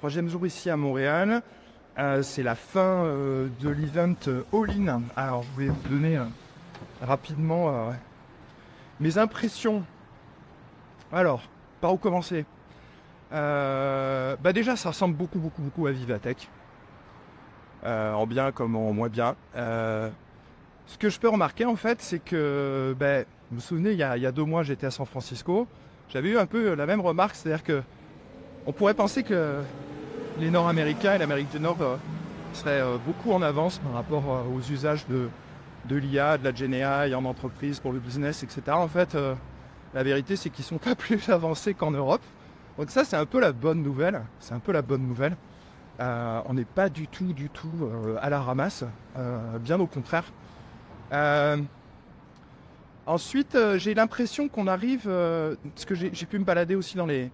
Troisième jour ici à Montréal. C'est la fin de l'event All-in. Alors, je vais vous donner rapidement mes impressions. Alors, par où commencer? Déjà, ça ressemble beaucoup à Vivatech. En bien comme en moins bien. Ce que je peux remarquer, en fait, c'est que, vous vous souvenez, il y a 2 mois, j'étais à San Francisco. J'avais eu un peu la même remarque, c'est-à-dire que on pourrait penser que les Nord-Américains et l'Amérique du Nord seraient beaucoup en avance par rapport aux usages de l'IA, de la GenAI en entreprise, pour le business, etc. En fait, la vérité, c'est qu'ils ne sont pas plus avancés qu'en Europe. Donc ça, c'est un peu la bonne nouvelle. On n'est pas du tout à la ramasse, bien au contraire. Ensuite, j'ai l'impression qu'on arrive, parce que j'ai pu me balader aussi dans les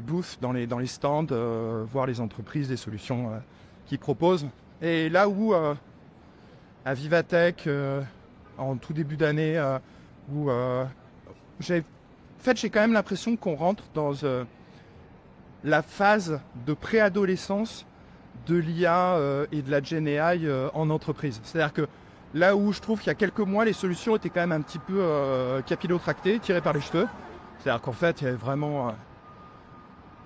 booths, dans les stands, voir les entreprises, les solutions qu'ils proposent. Et là où, à Vivatech, en tout début d'année, j'ai quand même l'impression qu'on rentre dans la phase de préadolescence de l'IA et de la GenAI en entreprise. C'est-à-dire que là où je trouve qu'il y a quelques mois, les solutions étaient quand même un petit peu capillotractées, tirées par les cheveux. C'est-à-dire qu'en fait, il y avait vraiment...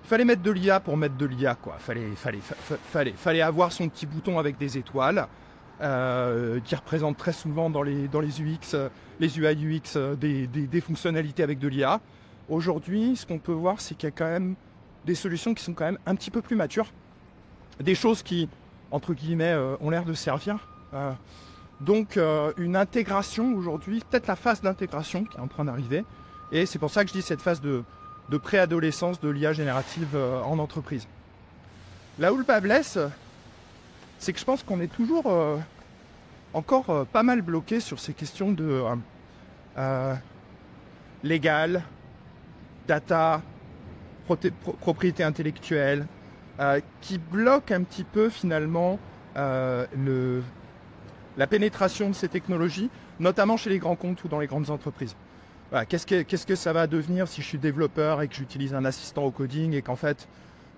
il fallait mettre de l'IA pour mettre de l'IA, quoi. Fallait avoir son petit bouton avec des étoiles, qui représente très souvent dans les UX, les UI UX, des fonctionnalités avec de l'IA. Aujourd'hui, ce qu'on peut voir, c'est qu'il y a quand même des solutions qui sont quand même un petit peu plus matures. Des choses qui, entre guillemets, ont l'air de servir. Donc une intégration aujourd'hui, peut-être la phase d'intégration qui est en train d'arriver. Et c'est pour ça que je dis cette phase de préadolescence de l'IA générative en entreprise. Là où le bas blesse, c'est que je pense qu'on est toujours encore pas mal bloqué sur ces questions de légal, data, propriété intellectuelle, qui bloquent un petit peu finalement la pénétration de ces technologies, notamment chez les grands comptes ou dans les grandes entreprises. Voilà, qu'est-ce que ça va devenir si je suis développeur et que j'utilise un assistant au coding et qu'en fait,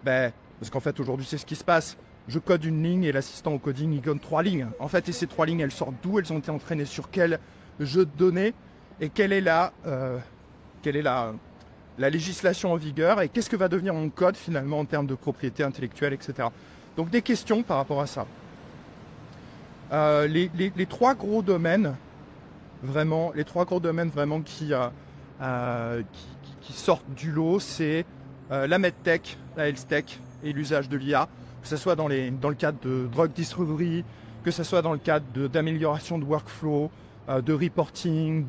parce qu'en fait aujourd'hui c'est ce qui se passe, je code une ligne et l'assistant au coding il code 3 lignes. En fait, et ces 3 lignes elles sortent d'où? Elles ont été entraînées sur quel jeu de données et quelle est la législation en vigueur et qu'est-ce que va devenir mon code finalement en termes de propriété intellectuelle, etc. Donc des questions par rapport à ça. Les 3 gros domaines vraiment, qui sortent du lot, c'est la medtech, la healthtech et l'usage de l'IA, que ce soit dans le cadre de drug discovery, que ce soit dans le cadre d'amélioration de workflow, de reporting,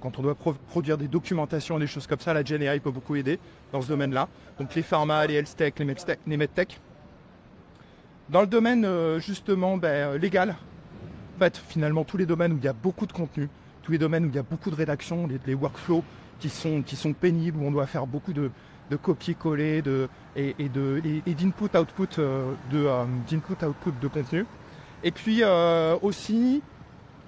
quand on doit produire des documentations, des choses comme ça, la GenAI peut beaucoup aider dans ce domaine-là. Donc les pharma, les healthtech, les medtech. Dans le domaine justement légal, en fait, finalement, tous les domaines où il y a beaucoup de contenu, tous les domaines où il y a beaucoup de rédaction, les workflows qui sont pénibles, où on doit faire beaucoup de copier-coller et d'input-output de contenu. Et puis aussi,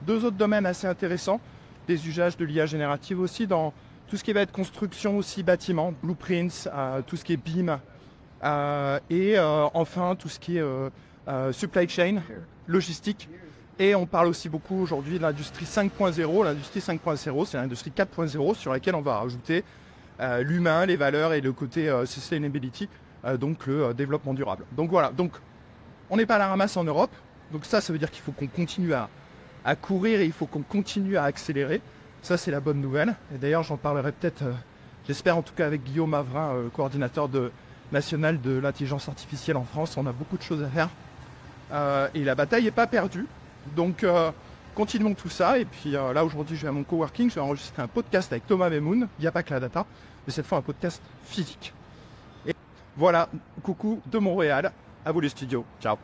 2 autres domaines assez intéressants, des usages de l'IA générative aussi dans tout ce qui va être construction aussi, bâtiment, blueprints, tout ce qui est BIM, et enfin tout ce qui est supply chain, logistique. Et on parle aussi beaucoup aujourd'hui de l'industrie 5.0. L'industrie 5.0, c'est l'industrie 4.0 sur laquelle on va rajouter l'humain, les valeurs et le côté sustainability, donc le développement durable. Donc voilà, donc on n'est pas à la ramasse en Europe. Donc ça veut dire qu'il faut qu'on continue à courir et il faut qu'on continue à accélérer. Ça, c'est la bonne nouvelle. Et d'ailleurs, j'en parlerai peut-être, j'espère en tout cas avec Guillaume Avrin, coordinateur national de l'intelligence artificielle en France. On a beaucoup de choses à faire. Et la bataille n'est pas perdue. Donc, continuons tout ça. Et puis là, aujourd'hui, je vais à mon coworking. Je vais enregistrer un podcast avec Thomas Memoun. Il n'y a pas que la data, mais cette fois un podcast physique. Et voilà, coucou de Montréal. À vous les studios. Ciao.